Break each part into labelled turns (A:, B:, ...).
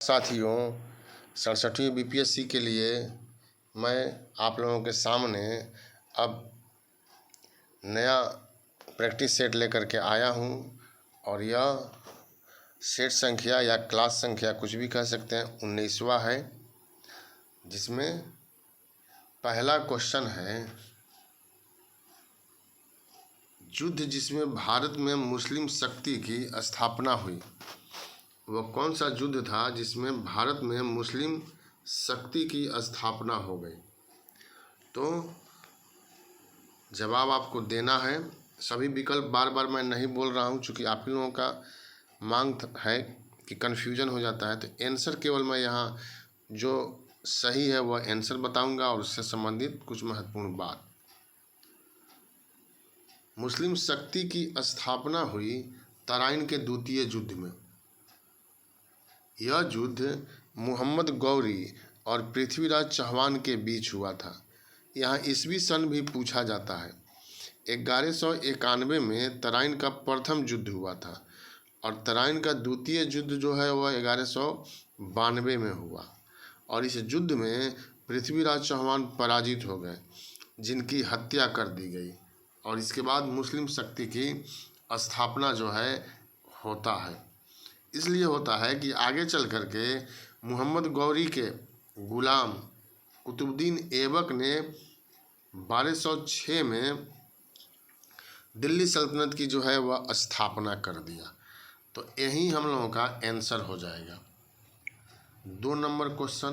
A: साथियों, 67वीं बीपीएससी के लिए मैं आप लोगों के सामने अब नया प्रैक्टिस सेट लेकर के आया हूं और यह सेट संख्या या क्लास संख्या कुछ भी कह सकते हैं 19वां है, जिसमें पहला क्वेश्चन है, युद्ध जिसमें भारत में मुस्लिम शक्ति की स्थापना हुई, वह कौन सा युद्ध था जिसमें भारत में मुस्लिम शक्ति की स्थापना हो गई। तो जवाब आपको देना है। सभी विकल्प बार बार मैं नहीं बोल रहा हूं, चूँकि आप लोगों का मांग है कि कन्फ्यूजन हो जाता है। तो आंसर केवल मैं यहाँ जो सही है वह आंसर बताऊंगा और उससे संबंधित कुछ महत्वपूर्ण बात। मुस्लिम शक्ति की स्थापना हुई तराइन के द्वितीय युद्ध में। यह युद्ध मोहम्मद गौरी और पृथ्वीराज चौहान के बीच हुआ था। यहाँ ईस्वी सन भी पूछा जाता है। 1191 में तराइन का प्रथम युद्ध हुआ था और तराइन का द्वितीय युद्ध जो है वह 1192 में हुआ और इस युद्ध में पृथ्वीराज चौहान पराजित हो गए, जिनकी हत्या कर दी गई और इसके बाद मुस्लिम शक्ति की स्थापना जो है होता है। इसलिए होता है कि आगे चल कर के मोहम्मद गौरी के गुलाम कुतुबुद्दीन ऐबक ने 1206 में दिल्ली सल्तनत की जो है वह स्थापना कर दिया। तो यही हम लोगों का आंसर हो जाएगा। 2 नंबर क्वेश्चन,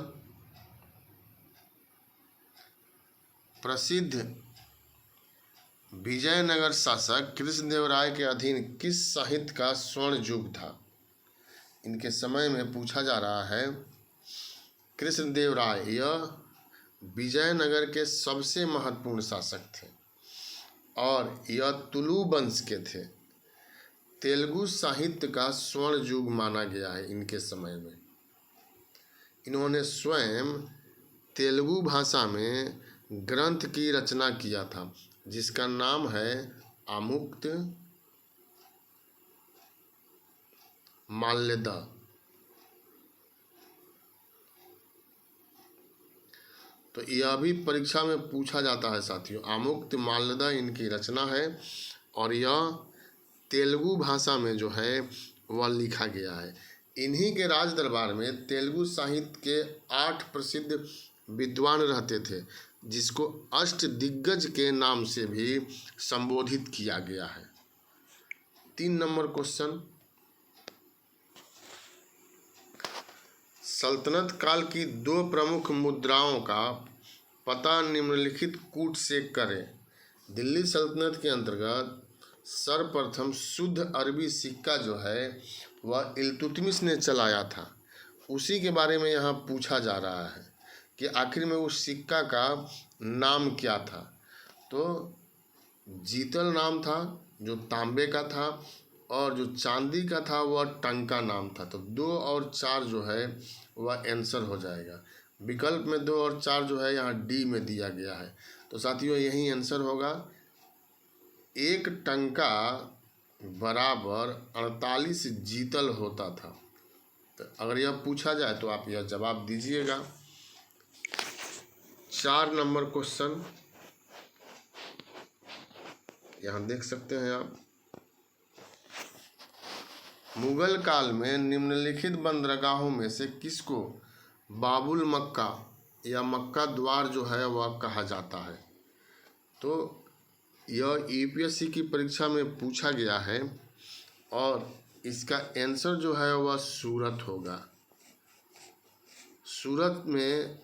A: प्रसिद्ध विजयनगर शासक कृष्णदेवराय के अधीन किस साहित्य का स्वर्ण युग था। इनके समय में पूछा जा रहा है। कृष्णदेवराय यह विजयनगर के सबसे महत्वपूर्ण शासक थे और यह तुलु वंश के थे। तेलुगु साहित्य का स्वर्ण युग माना गया है इनके समय में। इन्होंने स्वयं तेलुगु भाषा में ग्रंथ की रचना किया था, जिसका नाम है आमुक्त माल्यदा। तो यह भी परीक्षा में पूछा जाता है साथियों। आमुक्त माल्यदा इनकी रचना है और यह तेलुगु भाषा में जो है वह लिखा गया है। इन्हीं के राज दरबार में तेलुगु साहित्य के 8 प्रसिद्ध विद्वान रहते थे, जिसको अष्टदिग्गज के नाम से भी संबोधित किया गया है। 3 नंबर क्वेश्चन, सल्तनत काल की 2 प्रमुख मुद्राओं का पता निम्नलिखित कूट से करें। दिल्ली सल्तनत के अंतर्गत सर्वप्रथम शुद्ध अरबी सिक्का जो है वह इल्तुतमिश ने चलाया था। उसी के बारे में यहाँ पूछा जा रहा है कि आखिर में उस सिक्का का नाम क्या था। तो जीतल नाम था जो तांबे का था और जो चांदी का था वह टंका नाम था। तो 2 और 4 जो है वह आंसर हो जाएगा। विकल्प में 2 और 4 जो है यहाँ डी में दिया गया है। तो साथियों यही आंसर होगा। 1 टंका बराबर 48 जीतल होता था। तो अगर यह पूछा जाए तो आप यह जवाब दीजिएगा। 4 नंबर क्वेश्चन यहाँ देख सकते हैं आप। मुगल काल में निम्नलिखित बंदरगाहों में से किसको बाबुल मक्का या मक्का द्वार जो है वह कहा जाता है। तो यह यूपीएससी की परीक्षा में पूछा गया है और इसका आंसर जो है वह सूरत होगा। सूरत में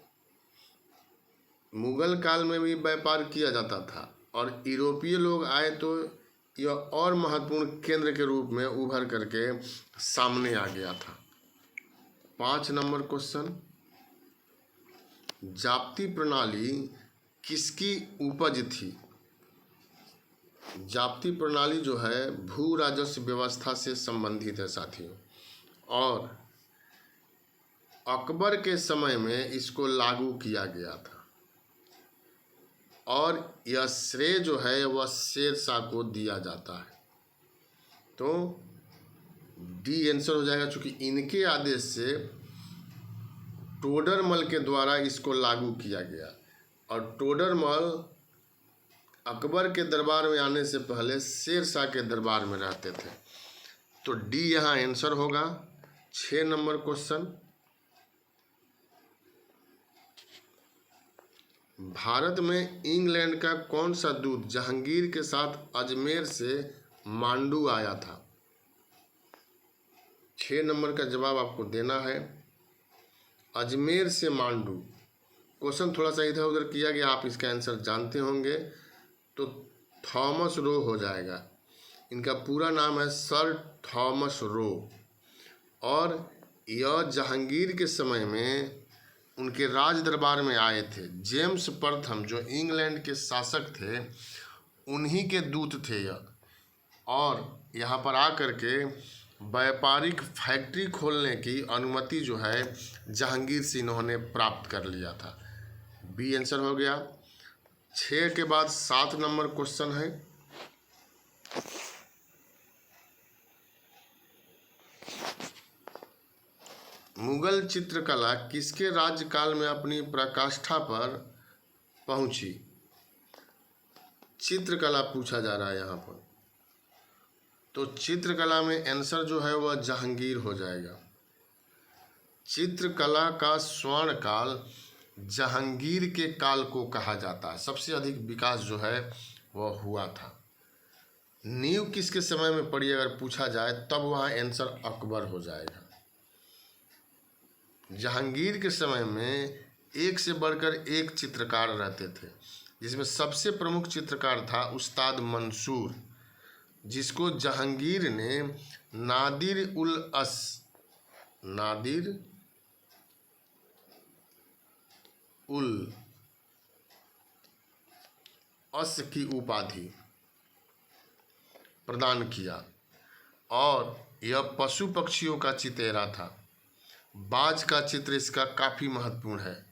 A: मुगल काल में भी व्यापार किया जाता था और यूरोपीय लोग आए तो यह और महत्वपूर्ण केंद्र के रूप में उभर करके सामने आ गया था। 5 नंबर क्वेश्चन, जाप्ती प्रणाली किसकी उपज थी। जाप्ती प्रणाली जो है भू राजस्व व्यवस्था से संबंधित है साथियों और अकबर के समय में इसको लागू किया गया था और यह श्रेय जो है वह शेर शाह को दिया जाता है। तो डी आंसर हो जाएगा, चूँकि इनके आदेश से टोडरमल के द्वारा इसको लागू किया गया। और टोडरमल अकबर के दरबार में आने से पहले शेर शाह के दरबार में रहते थे। तो डी यहाँ आंसर होगा। 6 नंबर क्वेश्चन, भारत में इंग्लैंड का कौन सा दूत जहांगीर के साथ अजमेर से मांडू आया था? 6 नंबर का जवाब आपको देना है। अजमेर से मांडू, क्वेश्चन थोड़ा सा इधर उधर किया गया, आप इसका आंसर जानते होंगे, तो थॉमस रो हो जाएगा। इनका पूरा नाम है सर थॉमस रो। और यह जहांगीर के समय में उनके राज दरबार में आए थे। जेम्स प्रथम जो इंग्लैंड के शासक थे, उन्हीं के दूत थे यह। और यहाँ पर आकर के व्यापारिक फैक्ट्री खोलने की अनुमति जो है जहांगीर से इन्होंने प्राप्त कर लिया था। बी आंसर हो गया। 6 के बाद 7 नंबर क्वेश्चन है, मुगल चित्रकला किसके राज्यकाल में अपनी पराकाष्ठा पर पहुंची? चित्रकला पूछा जा रहा है यहाँ पर। तो चित्रकला में आंसर जो है वह जहांगीर हो जाएगा। चित्रकला का स्वर्ण काल जहांगीर के काल को कहा जाता है। सबसे अधिक विकास जो है वह हुआ था। नींव किसके समय में पड़ी अगर पूछा जाए तब वहाँ आंसर अकबर हो जाएगा। जहांगीर के समय में एक से बढ़कर एक चित्रकार रहते थे, जिसमें सबसे प्रमुख चित्रकार था उस्ताद मंसूर, जिसको जहांगीर ने नादिर उल अस की उपाधि प्रदान किया। और यह पशु पक्षियों का चितेरा था। बाज का चित्र इसका काफ़ी महत्वपूर्ण है।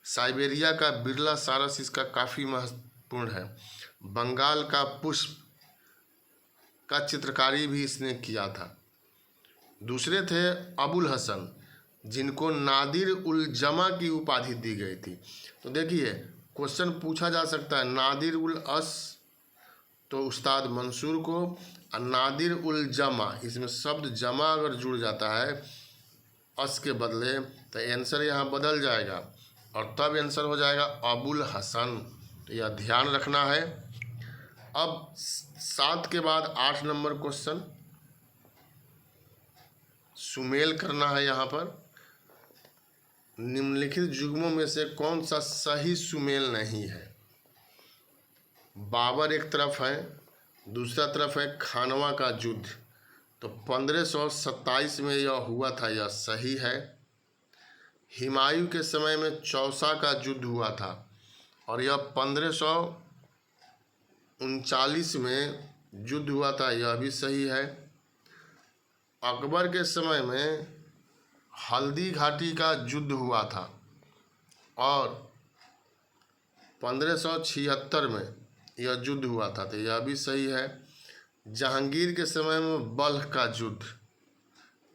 A: साइबेरिया का बिरला सारस इसका काफ़ी महत्वपूर्ण है। बंगाल का पुष्प का चित्रकारी भी इसने किया था। दूसरे थे अबुल हसन, जिनको नादिर उल जमा की उपाधि दी गई थी। तो देखिए क्वेश्चन पूछा जा सकता है, नादिर उल अस तो उस्ताद मंसूर को, और नादिर उल जमा, इसमें शब्द जमा अगर जुड़ जाता है अस के बदले तो आंसर यहाँ बदल जाएगा और तब आंसर हो जाएगा अबुल हसन। तो यह ध्यान रखना है। अब 7 के बाद 8 नंबर क्वेश्चन, सुमेल करना है। यहाँ पर निम्नलिखित युग्मों में से कौन सा सही सुमेल नहीं है? बाबर एक तरफ है, दूसरा तरफ है खानवा का युद्ध। तो 1527 में यह हुआ था, यह सही है। हुमायूं के समय में चौसा का युद्ध हुआ था और यह 1539 में युद्ध हुआ था, यह भी सही है। अकबर के समय में हल्दी घाटी का युद्ध हुआ था और 1576 में यह युद्ध हुआ था, तो यह भी सही है। जहांगीर के समय में बल्ख का युद्ध,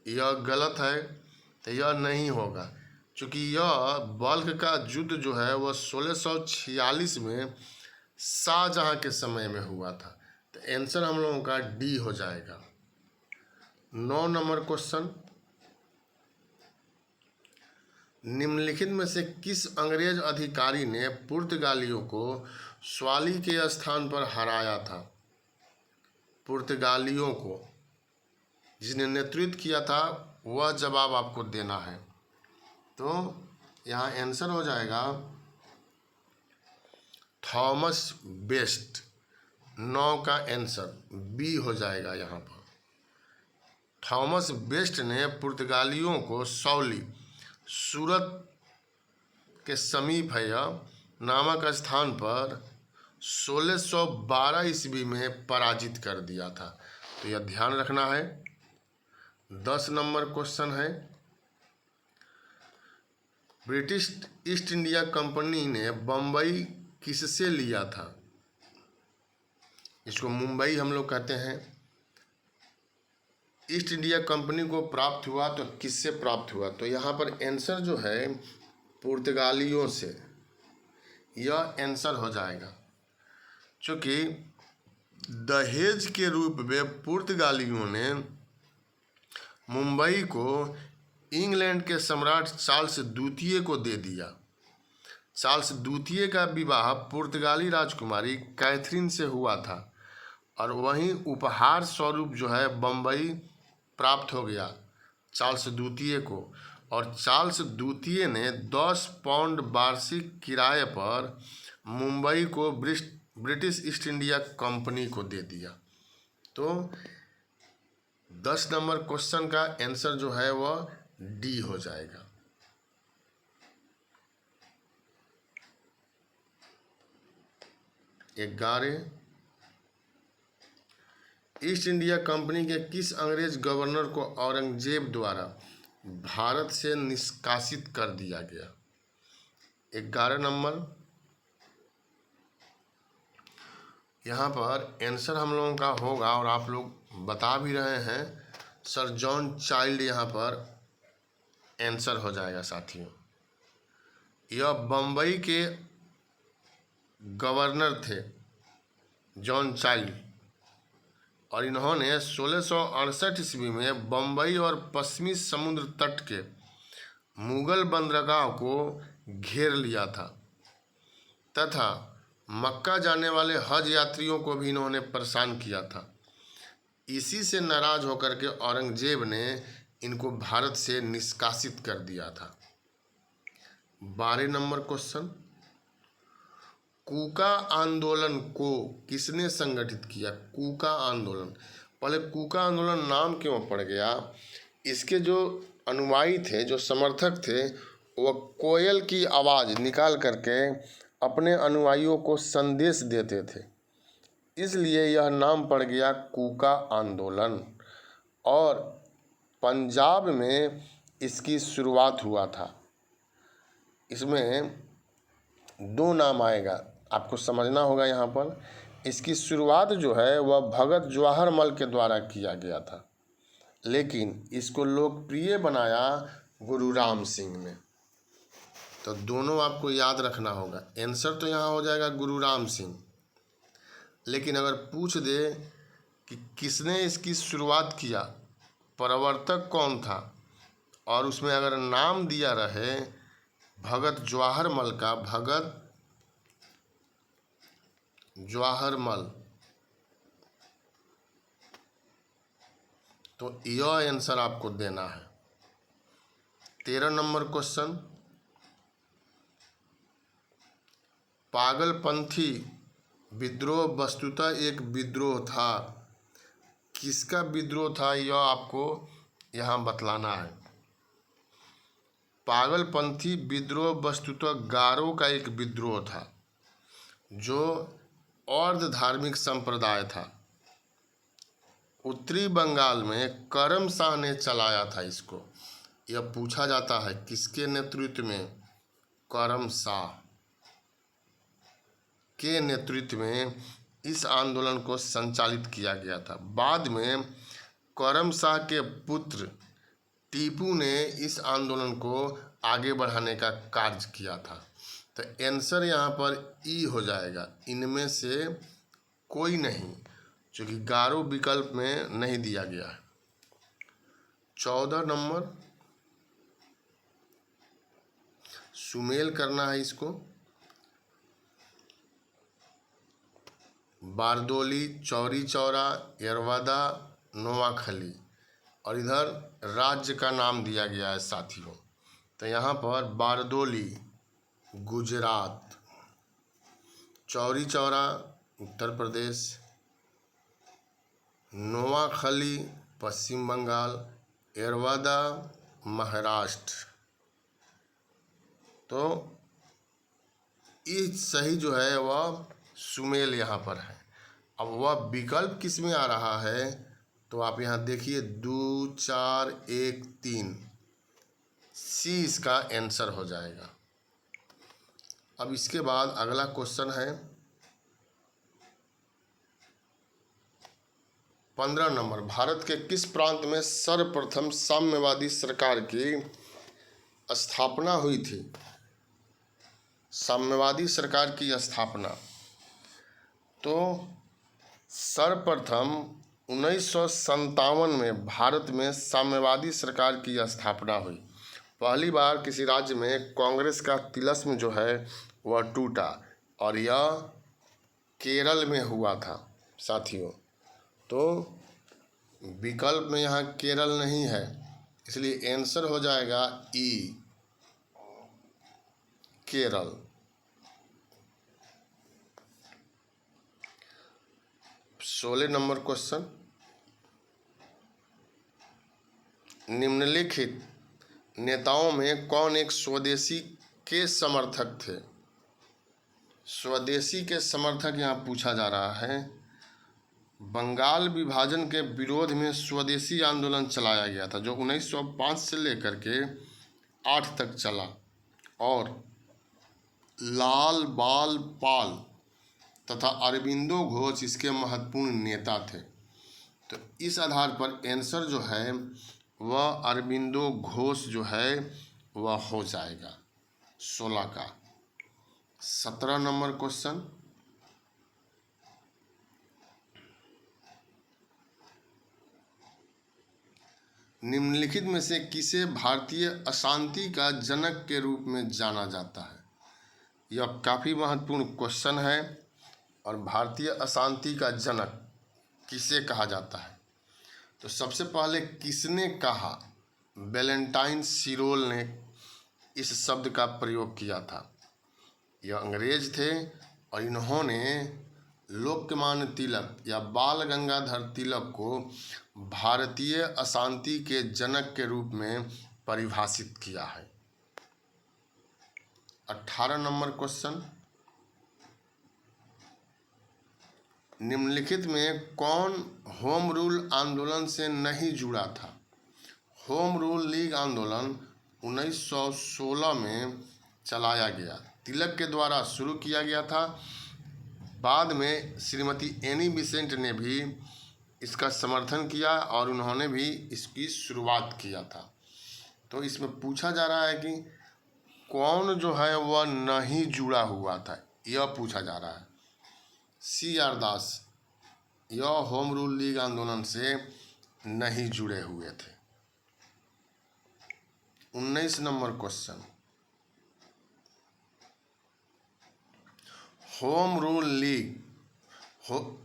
A: यह गलत है, तो यह नहीं होगा, क्योंकि यह बल्ख का युद्ध जो है वह 1646 में शाहजहां के समय में हुआ था। तो आंसर हम लोगों का डी हो जाएगा। 9 नंबर क्वेश्चन, निम्नलिखित में से किस अंग्रेज अधिकारी ने पुर्तगालियों को स्वाली के स्थान पर हराया था? पुर्तगालियों को जिसने नेतृत्व किया था वह जवाब आपको देना है। तो यहाँ आंसर हो जाएगा थॉमस बेस्ट। 9 का आंसर बी हो जाएगा। यहाँ पर थॉमस बेस्ट ने पुर्तगालियों को सौली, सूरत के समीप है यह, नामक स्थान पर 1612 ईस्वी में पराजित कर दिया था। तो यह ध्यान रखना है। 10 नंबर क्वेश्चन है, ब्रिटिश ईस्ट इंडिया कंपनी ने बम्बई किससे लिया था? इसको मुंबई हम लोग कहते हैं। ईस्ट इंडिया कंपनी को प्राप्त हुआ तो किससे प्राप्त हुआ? तो यहाँ पर आंसर जो है पुर्तगालियों से, यह आंसर हो जाएगा। चूँकि दहेज के रूप में पुर्तगालियों ने मुंबई को इंग्लैंड के सम्राट चार्ल्स द्वितीय को दे दिया। चार्ल्स द्वितीय का विवाह पुर्तगाली राजकुमारी कैथरीन से हुआ था और वहीं उपहार स्वरूप जो है बम्बई प्राप्त हो गया चार्ल्स द्वितीय को। और चार्ल्स द्वितीय ने 10 पाउंड वार्षिक किराए पर मुंबई को ब्रिटिश ईस्ट इंडिया कंपनी को दे दिया। तो 10 नंबर क्वेश्चन का आंसर जो है वह डी हो जाएगा। ग्यारह, ईस्ट इंडिया कंपनी के किस अंग्रेज गवर्नर को औरंगजेब द्वारा भारत से निष्कासित कर दिया गया? 11 नंबर, यहाँ पर आंसर हम लोगों का होगा और आप लोग बता भी रहे हैं, सर जॉन चाइल्ड यहाँ पर आंसर हो जाएगा साथियों। यह बम्बई के गवर्नर थे जॉन चाइल्ड और इन्होंने 1668 ईस्वी में बम्बई और पश्चिमी समुद्र तट के मुगल बंदरगाह को घेर लिया था तथा मक्का जाने वाले हज यात्रियों को भी इन्होंने परेशान किया था। इसी से नाराज होकर के औरंगजेब ने इनको भारत से निष्कासित कर दिया था। 12 नंबर क्वेश्चन, कूका आंदोलन को किसने संगठित किया? कूका आंदोलन, पहले कूका आंदोलन नाम क्यों पड़ गया? इसके जो अनुयायी थे, जो समर्थक थे, वह कोयल की आवाज़ निकाल करके अपने अनुयायियों को संदेश देते थे, इसलिए यह नाम पड़ गया कूका आंदोलन। और पंजाब में इसकी शुरुआत हुआ था। इसमें 2 नाम आएगा, आपको समझना होगा यहाँ पर। इसकी शुरुआत जो है वह भगत जवाहर मल के द्वारा किया गया था, लेकिन इसको लोकप्रिय बनाया गुरु राम सिंह ने। तो दोनों आपको याद रखना होगा। आंसर तो यहाँ हो जाएगा गुरु राम सिंह, लेकिन अगर पूछ दे कि किसने इसकी शुरुआत किया, प्रवर्तक कौन था, और उसमें अगर नाम दिया रहे भगत जवाहर मल का, भगत जवाहर मल, तो यह आंसर आपको देना है। 13 नंबर क्वेश्चन, पागलपंथी विद्रोह वस्तुतः एक विद्रोह था। किसका विद्रोह था यह आपको यहाँ बतलाना है। पागलपंथी विद्रोह वस्तुतः गारो का एक विद्रोह था जो अर्ध धार्मिक संप्रदाय था। उत्तरी बंगाल में करम शाह ने चलाया था इसको। यह पूछा जाता है किसके नेतृत्व में? करम शाह के नेतृत्व में इस आंदोलन को संचालित किया गया था। बाद में करम शाह के पुत्र टीपू ने इस आंदोलन को आगे बढ़ाने का कार्य किया था। तो आंसर यहाँ पर ई हो जाएगा, इनमें से कोई नहीं, क्योंकि गारो विकल्प में नहीं दिया गया है। 14 नंबर, सुमेल करना है इसको। बारदोली, चौरी चौरा, यरवादा, नोआखली, और इधर राज्य का नाम दिया गया है साथियों। तो यहाँ पर बारदोली गुजरात, चौरी चौरा उत्तर प्रदेश, नोआखली पश्चिम बंगाल, यरवादा महाराष्ट्र। तो ये सही जो है वह सुमेल यहाँ पर है। अब वह विकल्प किस में आ रहा है तो आप यहाँ देखिए 2, 4, 1, 3, सी इसका आंसर हो जाएगा। अब इसके बाद अगला क्वेश्चन है 15 नंबर, भारत के किस प्रांत में सर्वप्रथम साम्यवादी सरकार की स्थापना हुई थी? साम्यवादी सरकार की स्थापना तो सर्वप्रथम 1957 में भारत में साम्यवादी सरकार की स्थापना हुई। पहली बार किसी राज्य में कांग्रेस का तिलिस्म जो है वह टूटा और यह केरल में हुआ था साथियों। तो विकल्प में यहाँ केरल नहीं है, इसलिए आंसर हो जाएगा ई, केरल। 16 नंबर क्वेश्चन, निम्नलिखित नेताओं में कौन एक स्वदेशी के समर्थक थे? स्वदेशी के समर्थक यहाँ पूछा जा रहा है। बंगाल विभाजन के विरोध में स्वदेशी आंदोलन चलाया गया था जो 1905 से लेकर के 8 तक चला और लाल बाल पाल तथा अरबिंदो घोष इसके महत्वपूर्ण नेता थे। तो इस आधार पर आंसर जो है वह अरबिंदो घोष जो है वह हो जाएगा 16 का। 17 नंबर क्वेश्चन, निम्नलिखित में से किसे भारतीय अशांति का जनक के रूप में जाना जाता है? यह काफ़ी महत्वपूर्ण क्वेश्चन है। और भारतीय अशांति का जनक किसे कहा जाता है? तो सबसे पहले किसने कहा? वैलेंटाइन सिरोल ने इस शब्द का प्रयोग किया था। यह अंग्रेज थे और इन्होंने लोकमान्य तिलक या बाल गंगाधर तिलक को भारतीय अशांति के जनक के रूप में परिभाषित किया है। 18 नंबर क्वेश्चन, निम्नलिखित में कौन होम रूल आंदोलन से नहीं जुड़ा था? होम रूल लीग आंदोलन 1916 में चलाया गया, तिलक के द्वारा शुरू किया गया था। बाद में श्रीमती एनी बेसेंट ने भी इसका समर्थन किया और उन्होंने भी इसकी शुरुआत किया था। तो इसमें पूछा जा रहा है कि कौन जो है वह नहीं जुड़ा हुआ था, यह पूछा जा रहा है। C.R. दास यह होम रूल लीग आंदोलन से नहीं जुड़े हुए थे। 19 number question, home rule league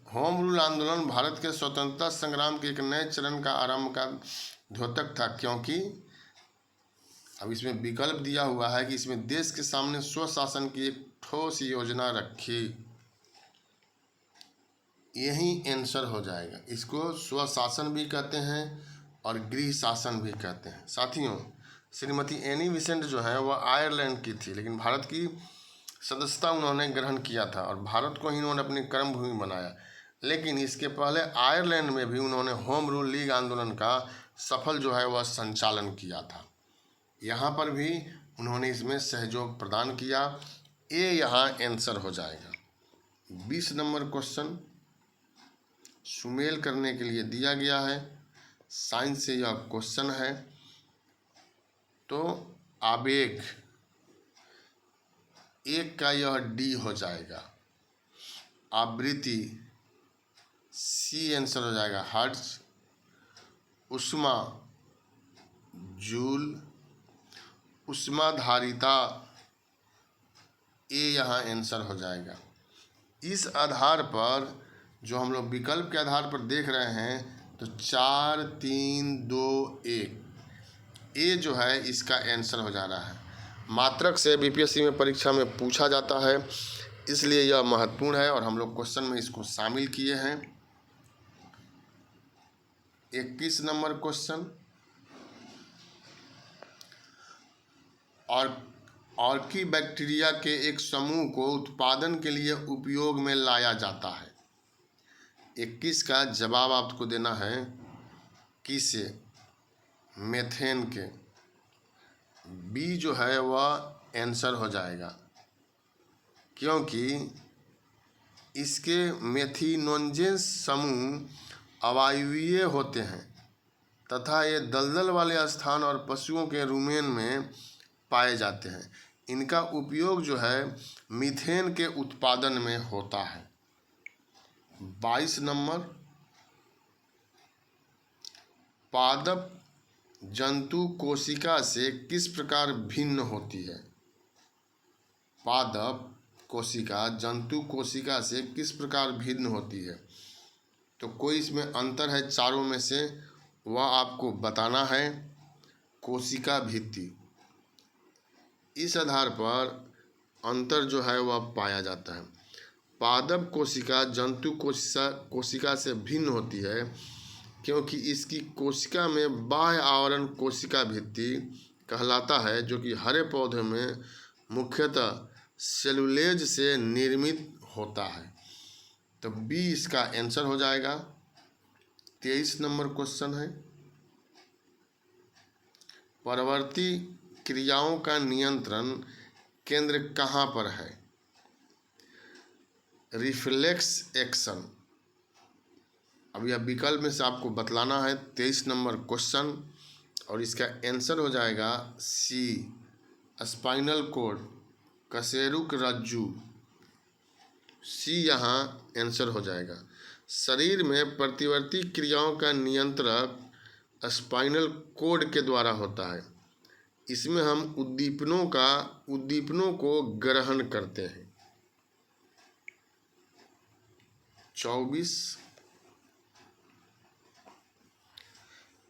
A: home rule आंदोलन भारत के स्वतंत्रता संग्राम के एक नए चरण का आरंभ का द्योतक था, क्योंकि अब इसमें विकल्प दिया हुआ है कि इसमें देश के सामने स्वशासन की एक ठोस योजना रखी। यही आंसर हो जाएगा। इसको स्वशासन भी कहते हैं और गृह शासन भी कहते हैं। साथियों, श्रीमती एनी बेसेंट जो है वह आयरलैंड की थी, लेकिन भारत की सदस्यता उन्होंने ग्रहण किया था और भारत को ही उन्होंने अपनी कर्मभूमि बनाया। लेकिन इसके पहले आयरलैंड में भी उन्होंने होम रूल लीग आंदोलन का सफल जो है वह संचालन किया था। यहाँ पर भी उन्होंने इसमें सहयोग प्रदान किया। ये यहाँ आंसर हो जाएगा। 20 नंबर क्वेश्चन सुमेल करने के लिए दिया गया है, साइंस से यह क्वेश्चन है। तो आवेग एक का यह डी हो जाएगा, आवृत्ति सी आंसर हो जाएगा, हर्ट्ज, उष्मा जूल, उष्माधारिता ये यहाँ आंसर हो जाएगा। इस आधार पर जो हम लोग विकल्प के आधार पर देख रहे हैं तो 4, 3, 2, 1 ये जो है इसका आंसर हो जा रहा है। मात्रक से बीपीएससी में परीक्षा में पूछा जाता है, इसलिए यह महत्वपूर्ण है और हम लोग क्वेश्चन में इसको शामिल किए हैं। 21 नंबर क्वेश्चन, ऑर्की बैक्टीरिया के एक समूह को उत्पादन के लिए उपयोग में लाया जाता है। 21 का जवाब आपको देना है किसे? मेथेन के। बी जो है वह आंसर हो जाएगा, क्योंकि इसके मेथिनोजेंस समूह अवायवीय होते हैं तथा ये दलदल वाले स्थान और पशुओं के रुमेन में पाए जाते हैं। इनका उपयोग जो है मीथेन के उत्पादन में होता है। 22 नंबर, पादप जंतु कोशिका से किस प्रकार भिन्न होती है? पादप कोशिका जंतु कोशिका से किस प्रकार भिन्न होती है? तो कोई इसमें अंतर है चारों में से, वह आपको बताना है। कोशिका भित्ति, इस आधार पर अंतर जो है वह पाया जाता है। पादप कोशिका जंतु कोशिका से भिन्न होती है क्योंकि इसकी कोशिका में बाह्य आवरण कोशिका भित्ति कहलाता है, जो कि हरे पौधे में मुख्यतः सेलुलोज से निर्मित होता है। तो बी इसका आंसर हो जाएगा। 23 नंबर क्वेश्चन है, परवर्ती क्रियाओं का नियंत्रण केंद्र कहाँ पर है? Reflex action. अब यह विकल्प में से आपको बतलाना है। 23 नंबर क्वेश्चन, और इसका आंसर हो जाएगा सी, स्पाइनल कॉर्ड, कशेरुक रज्जु। सी यहाँ आंसर हो जाएगा। शरीर में प्रतिवर्ती क्रियाओं का नियंत्रक स्पाइनल कॉर्ड के द्वारा होता है। इसमें हम उद्दीपनों को ग्रहण करते हैं। 24,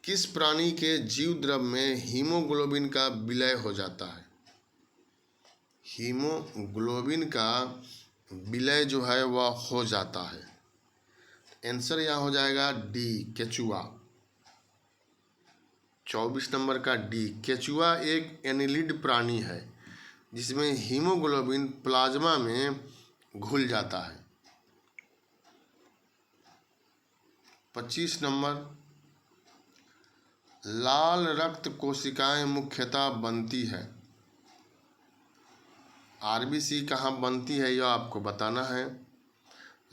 A: किस प्राणी के जीव द्रव में हीमोग्लोबिन का विलय हो जाता है? हीमोग्लोबिन का विलय जो है वह हो जाता है। आंसर यहाँ हो जाएगा डी, केचुआ। 24 नंबर का डी, केचुआ एक एनिलिड प्राणी है जिसमें हीमोग्लोबिन प्लाज्मा में घुल जाता है। 25 नंबर, लाल रक्त कोशिकाएं मुख्यतः बनती है। आरबीसी कहाँ बनती है यह आपको बताना है।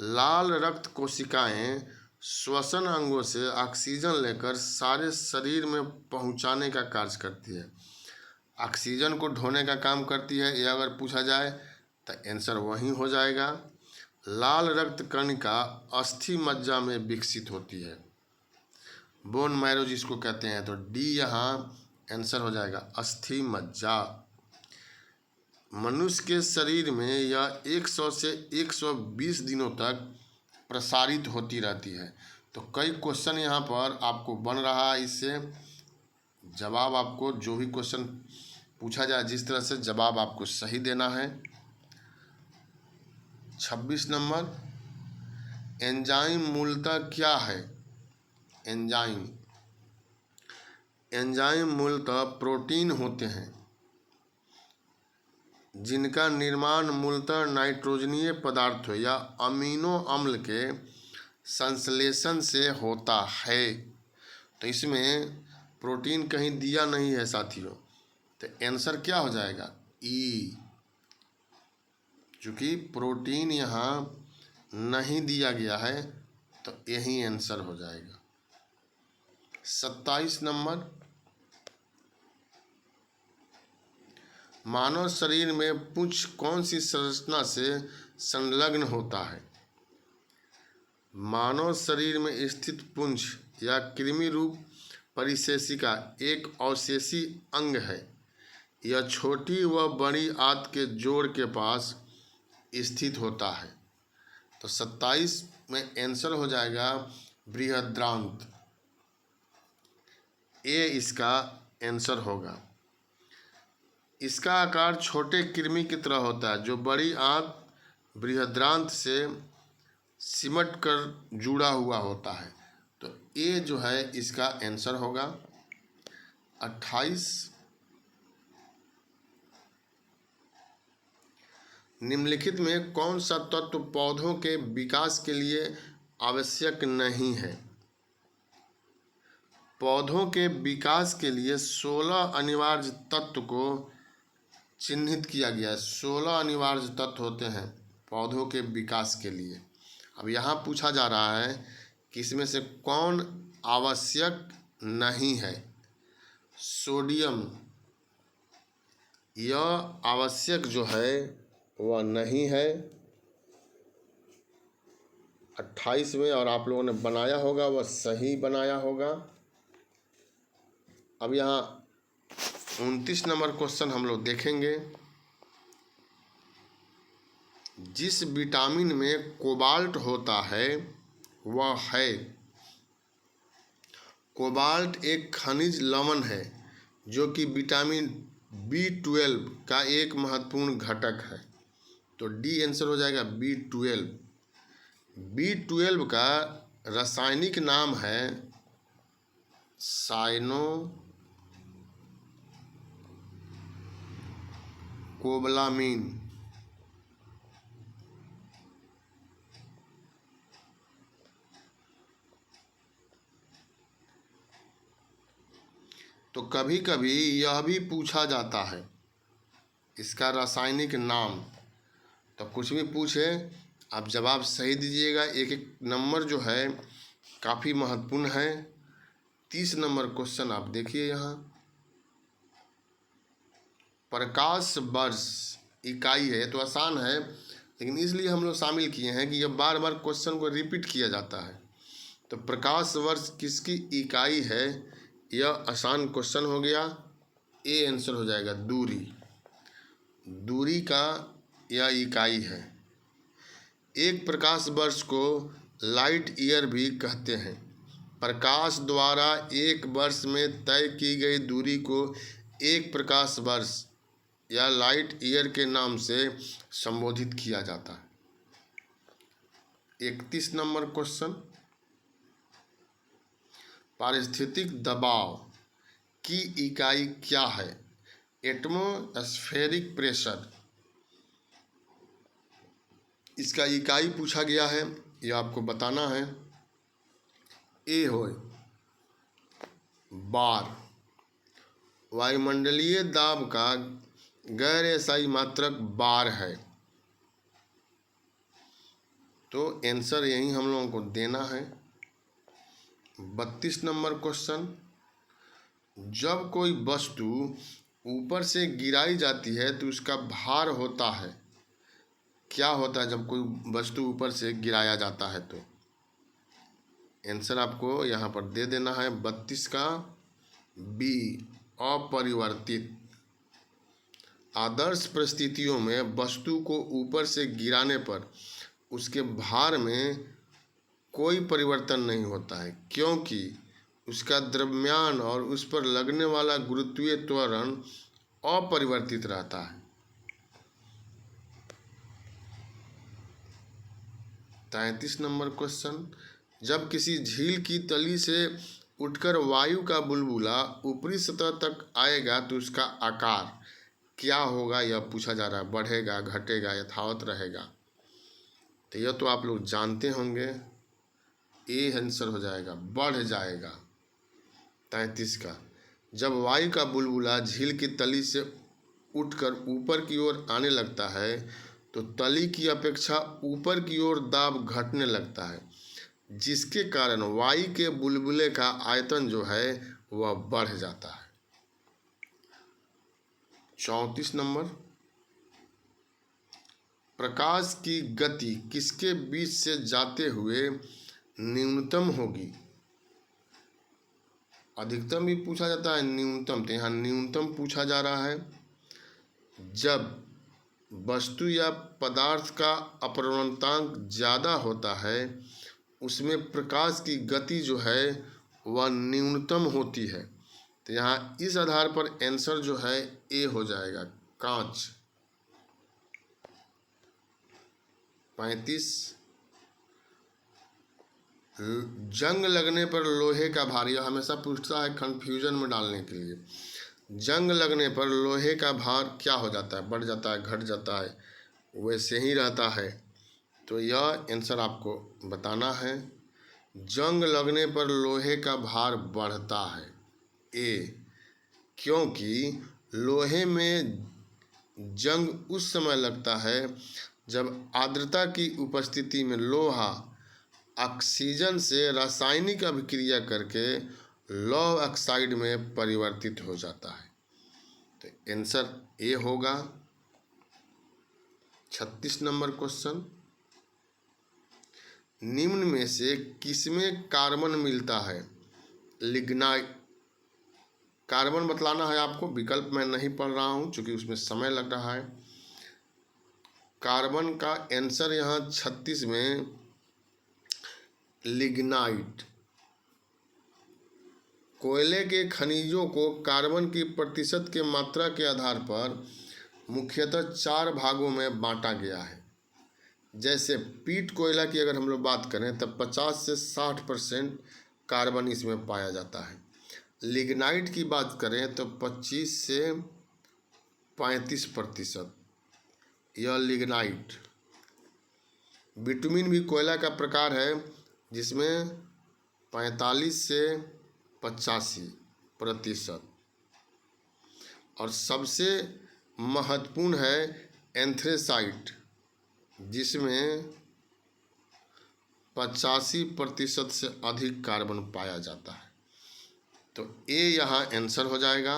A: लाल रक्त कोशिकाएं श्वसन अंगों से ऑक्सीजन लेकर सारे शरीर में पहुंचाने का कार्य करती है। ऑक्सीजन को ढोने का काम करती है, यह अगर पूछा जाए तो आंसर वही हो जाएगा। लाल रक्त कणिका अस्थि मज्जा में विकसित होती है, बोन मैरो जिसको कहते हैं। तो डी यहाँ आंसर हो जाएगा, अस्थि मज्जा। मनुष्य के शरीर में यह 100 से 120 दिनों तक प्रसारित होती रहती है। तो कई क्वेश्चन यहाँ पर आपको बन रहा है, इससे जवाब आपको जो भी क्वेश्चन पूछा जाए जिस तरह से जवाब आपको सही देना है। 26 नंबर, एंजाइम मूलतः क्या है? एंजाइम मूलतः प्रोटीन होते हैं जिनका निर्माण मूलतः नाइट्रोजनीय पदार्थों या अमीनो अम्ल के संश्लेषण से होता है। तो इसमें प्रोटीन कहीं दिया नहीं है साथियों, तो आंसर क्या हो जाएगा? ई। चूँकि प्रोटीन यहाँ नहीं दिया गया है तो यही आंसर हो जाएगा। 27 नंबर, मानव शरीर में पुंछ कौन सी संरचना से संलग्न होता है? मानव शरीर में स्थित पुंछ या कृमि रूप परिशेषिका एक अवशेषी अंग है। यह छोटी व बड़ी आंत के जोड़ के पास स्थित होता है। तो 27 में आंसर हो जाएगा बृहदांत्र। ए इसका आंसर होगा। इसका आकार छोटे कृमि की तरह होता है जो बड़ी आंत बृहदांत्र से सिमट कर जुड़ा हुआ होता है। तो ए जो है इसका आंसर होगा। 28, निम्नलिखित में कौन सा तत्व पौधों के विकास के लिए आवश्यक नहीं है? पौधों के विकास के लिए 16 अनिवार्य तत्व को चिन्हित किया गया है। 16 अनिवार्य तत्व होते हैं पौधों के विकास के लिए। अब यहाँ पूछा जा रहा है कि इसमें से कौन आवश्यक नहीं है? सोडियम, यह आवश्यक जो है वह नहीं है 28 में, और आप लोगों ने बनाया होगा वह सही बनाया होगा। अब यहाँ 29 नंबर क्वेश्चन हम लोग देखेंगे। जिस विटामिन में कोबाल्ट होता है वह है। कोबाल्ट एक खनिज लवण है जो कि विटामिन B12 का एक महत्वपूर्ण घटक है। तो डी आंसर हो जाएगा B12। B12 का रासायनिक नाम है साइनोकोबालामीन। तो कभी कभी यह भी पूछा जाता है इसका रासायनिक नाम। तो कुछ भी पूछे आप जवाब सही दीजिएगा। एक एक नंबर जो है काफ़ी महत्वपूर्ण है। 30 नंबर क्वेश्चन आप देखिए यहाँ। प्रकाश वर्ष इकाई है, तो आसान है, लेकिन इसलिए हम लोग शामिल किए हैं कि यह बार बार क्वेश्चन को रिपीट किया जाता है। तो प्रकाश वर्ष किसकी इकाई है? यह आसान क्वेश्चन हो गया। ए आंसर हो जाएगा दूरी। दूरी का यह इकाई है। एक प्रकाश वर्ष को लाइट ईयर भी कहते हैं। प्रकाश द्वारा एक वर्ष में तय की गई दूरी को एक प्रकाश वर्ष या लाइट ईयर के नाम से संबोधित किया जाता है। 31 नंबर क्वेश्चन। पारिस्थितिक दबाव की इकाई क्या है? एटमॉस्फेरिक प्रेशर, इसका इकाई पूछा गया है, यह आपको बताना है। ए हो बार, वायुमंडलीय दाब का गैर एसआई मात्रक बार है। तो आंसर यही हम लोगों को देना है। 32 नंबर क्वेश्चन। जब कोई वस्तु ऊपर से गिराई जाती है तो उसका भार होता है। क्या होता है जब कोई वस्तु ऊपर से गिराया जाता है? तो आंसर आपको यहाँ पर दे देना है 32 का बी, अपरिवर्तित। आदर्श परिस्थितियों में वस्तु को ऊपर से गिराने पर उसके भार में कोई परिवर्तन नहीं होता है, क्योंकि उसका द्रव्यमान और उस पर लगने वाला गुरुत्वीय त्वरण अपरिवर्तित रहता है। 33 नंबर क्वेश्चन। जब किसी झील की तली से उठकर वायु का बुलबुला ऊपरी सतह तक आएगा तो उसका आकार क्या होगा? यह पूछा जा रहा है। बढ़ेगा, घटेगा, यथावत रहेगा? तो यह तो आप लोग जानते होंगे। ए आंसर हो जाएगा, बढ़ जाएगा। 33 का। जब वायु का बुलबुला झील की तली से उठकर ऊपर की ओर आने लगता है तो तली की अपेक्षा ऊपर की ओर दाब घटने लगता है, जिसके कारण वायु के बुलबुले का आयतन जो है वह बढ़ जाता है। 34 नंबर। प्रकाश की गति किसके बीच से जाते हुए न्यूनतम होगी? अधिकतम भी पूछा जाता है, न्यूनतम, तो यहाँ न्यूनतम पूछा जा रहा है। जब वस्तु या पदार्थ का अपवर्तनांक ज़्यादा होता है उसमें प्रकाश की गति जो है वह न्यूनतम होती है। तो यहाँ इस आधार पर आंसर जो है ए हो जाएगा, कांच। 35। जंग लगने पर लोहे का भार, यह हमेशा पूछता है कंफ्यूजन में डालने के लिए। जंग लगने पर लोहे का भार क्या हो जाता है? बढ़ जाता है, घट जाता है, वैसे ही रहता है? तो यह आंसर आपको बताना है। जंग लगने पर लोहे का भार बढ़ता है। ए, क्योंकि लोहे में जंग उस समय लगता है जब आर्द्रता की उपस्थिति में लोहा ऑक्सीजन से रासायनिक अभिक्रिया करके लौह ऑक्साइड में परिवर्तित हो जाता है। तो आंसर ए होगा। 36 नंबर क्वेश्चन, निम्न में से किसमें कार्बन मिलता है? लिग्नाइट, कार्बन बतलाना है आपको, विकल्प मैं नहीं पढ़ रहा हूं क्योंकि उसमें समय लग रहा है। कार्बन का आंसर यहाँ 36 में लिग्नाइट। कोयले के खनिजों को कार्बन की प्रतिशत के मात्रा के आधार पर मुख्यतः 4 भागों में बांटा गया है। जैसे पीट कोयला की अगर हम लोग बात करें तब 50 से 60% कार्बन इसमें पाया जाता है। लिग्नाइट की बात करें तो 25 से 35%, यह लिग्नाइट। बिटुमिन भी कोयला का प्रकार है जिसमें 45 से 85%। और सबसे महत्वपूर्ण है एंथ्रेसाइट जिसमें 85% से अधिक कार्बन पाया जाता है। तो ए यहाँ आंसर हो जाएगा।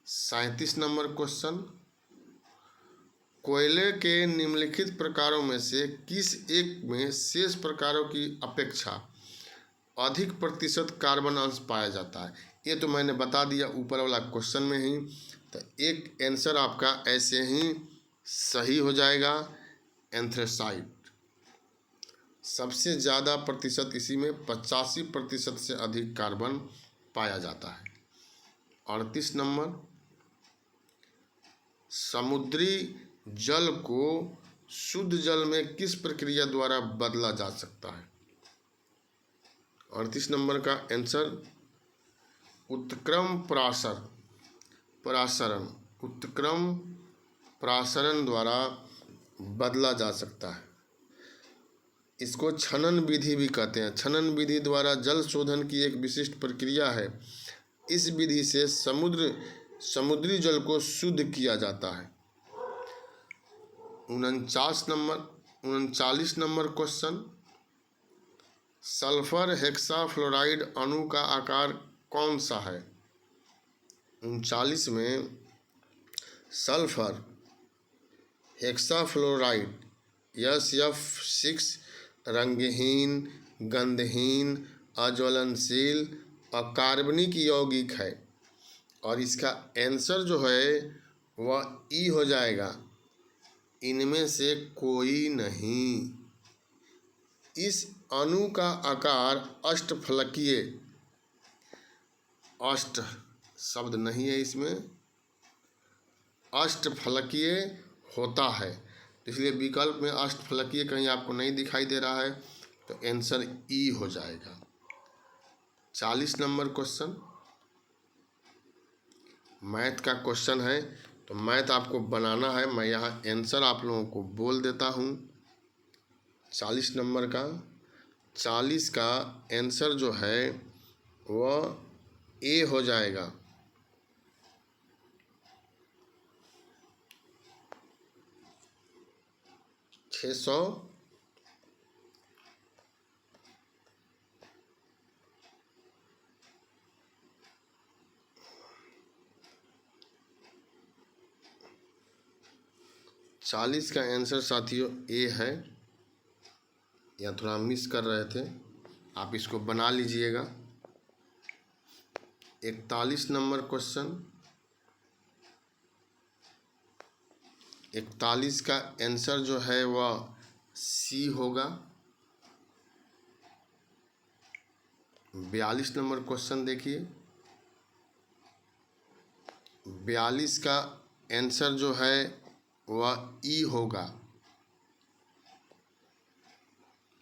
A: 37 नंबर क्वेश्चन, कोयले के निम्नलिखित प्रकारों में से किस एक में शेष प्रकारों की अपेक्षा अधिक प्रतिशत कार्बन अंश पाया जाता है? ये तो मैंने बता दिया ऊपर वाला क्वेश्चन में ही। तो एक आंसर आपका ऐसे ही सही हो जाएगा, एंथ्रेसाइट। सबसे ज़्यादा प्रतिशत इसी में 85% से अधिक कार्बन पाया जाता है। 38 नंबर, समुद्री जल को शुद्ध जल में किस प्रक्रिया द्वारा बदला जा सकता है? 38 नंबर का आंसर उत्क्रम प्रासरण, उत्क्रम प्रासरण द्वारा बदला जा सकता है। इसको छनन विधि भी कहते हैं। छनन विधि द्वारा जल शोधन की एक विशिष्ट प्रक्रिया है। इस विधि से समुद्री जल को शुद्ध किया जाता है। 39 नंबर क्वेश्चन, सल्फर हेक्साफ्लोराइड अणु का आकार कौन सा है? 39 में सल्फर हेक्साफ्लोराइड SF6 रंगहीन, गंधहीन, अज्वलनशील, अकार्बनिक यौगिक है। और इसका आंसर जो है वह ई हो जाएगा, इनमें से कोई नहीं। इस अणु का आकार अष्टफलकीय, अष्ट शब्द नहीं है इसमें, अष्टफलकीय होता है। इसलिए विकल्प में अष्टफलकीय कहीं आपको नहीं दिखाई दे रहा है, तो आंसर ई हो जाएगा। 40 नंबर क्वेश्चन, मैथ का क्वेश्चन है, तो मैथ आपको बनाना है। मैं यहाँ आंसर आप लोगों को बोल देता हूँ। 40 नंबर का 40 का आंसर जो है वह ए हो जाएगा। 600 40 का आंसर साथियों ए है। या थोड़ा मिस कर रहे थे, आप इसको बना लीजिएगा। 41 नंबर क्वेश्चन, 41 का आंसर जो है वह सी होगा। 42 नंबर क्वेश्चन देखिए, 42 का आंसर जो है वह ई होगा।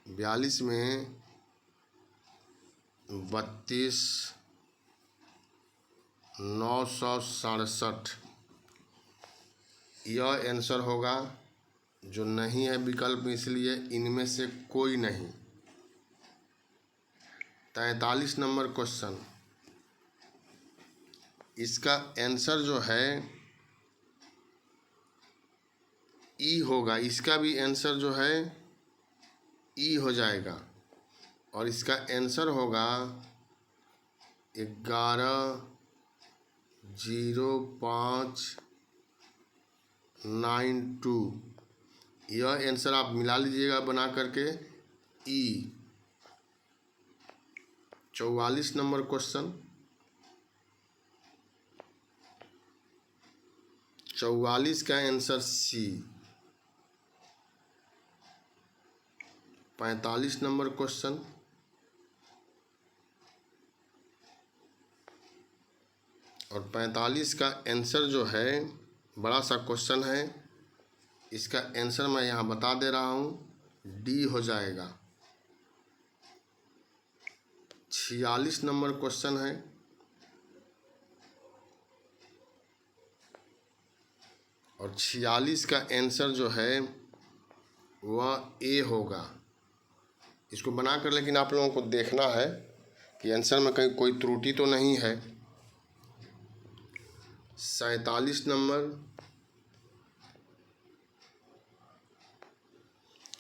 A: 42 में 32,967 यह आंसर होगा, जो नहीं है विकल्प में, इसलिए इनमें से कोई नहीं। 43 नंबर क्वेश्चन, इसका आंसर जो है ई होगा। इसका भी आंसर जो है ई हो जाएगा और इसका आंसर होगा 11.0592। यह आंसर आप मिला लीजिएगा बना करके। ई 44 नंबर क्वेश्चन, 44 का आंसर सी। 45 नंबर क्वेश्चन, और 45 का आंसर जो है बड़ा सा क्वेश्चन है, इसका आंसर मैं यहाँ बता दे रहा हूँ, डी हो जाएगा। 46 नंबर क्वेश्चन है, और 46 का आंसर जो है वह ए होगा। इसको बनाकर लेकिन आप लोगों को देखना है कि आंसर में कहीं कोई त्रुटि तो नहीं है। 47 नंबर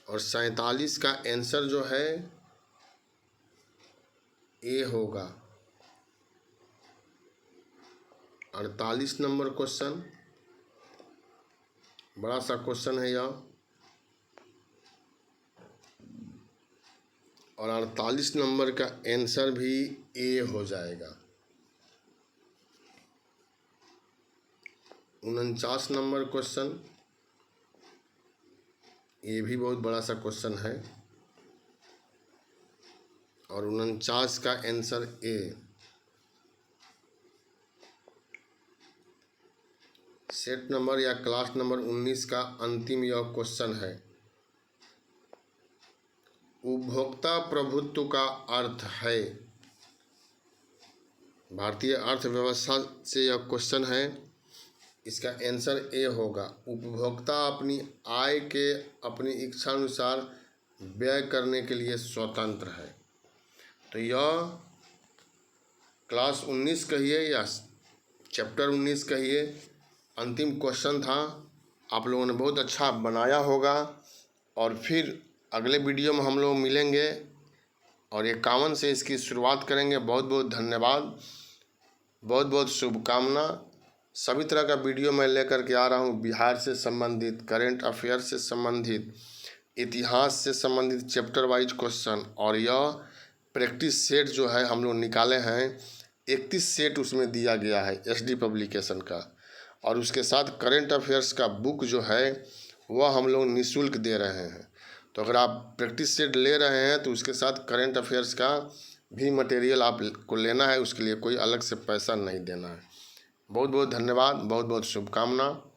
A: और 47 का आंसर जो है ए होगा। 48 नंबर क्वेश्चन, बड़ा सा क्वेश्चन है यह, और 48 नंबर का आंसर भी ए हो जाएगा। 49 नंबर क्वेश्चन, ये भी बहुत बड़ा सा क्वेश्चन है, और 49 का आंसर ए। सेट नंबर या क्लास नंबर 19 का अंतिम यह क्वेश्चन है। उपभोक्ता प्रभुत्व का अर्थ है, भारतीय अर्थव्यवस्था से यह क्वेश्चन है, इसका आंसर ए होगा। उपभोक्ता अपनी आय के अपनी इच्छानुसार व्यय करने के लिए स्वतंत्र है। तो यह क्लास 19 कहिए या चैप्टर 19 कहिए, अंतिम क्वेश्चन था। आप लोगों ने बहुत अच्छा बनाया होगा, और फिर अगले वीडियो में हम लोग मिलेंगे और 51 से इसकी शुरुआत करेंगे। बहुत बहुत धन्यवाद, बहुत बहुत शुभकामना। सभी तरह का वीडियो मैं लेकर के आ रहा हूँ, बिहार से संबंधित, करेंट अफेयर से संबंधित, इतिहास से संबंधित चैप्टर वाइज क्वेश्चन, और यह प्रैक्टिस सेट जो है हम लोग निकाले हैं, 31 सेट उसमें दिया गया है एसडी पब्लिकेशन का, और उसके साथ करेंट अफेयर्स का बुक जो है वह हम लोग निःशुल्क दे रहे हैं। तो अगर आप प्रैक्टिस सेट ले रहे हैं तो उसके साथ करेंट अफेयर्स का भी मटेरियल आपको लेना है, उसके लिए कोई अलग से पैसा नहीं देना है। बहुत बहुत धन्यवाद, बहुत बहुत शुभकामना।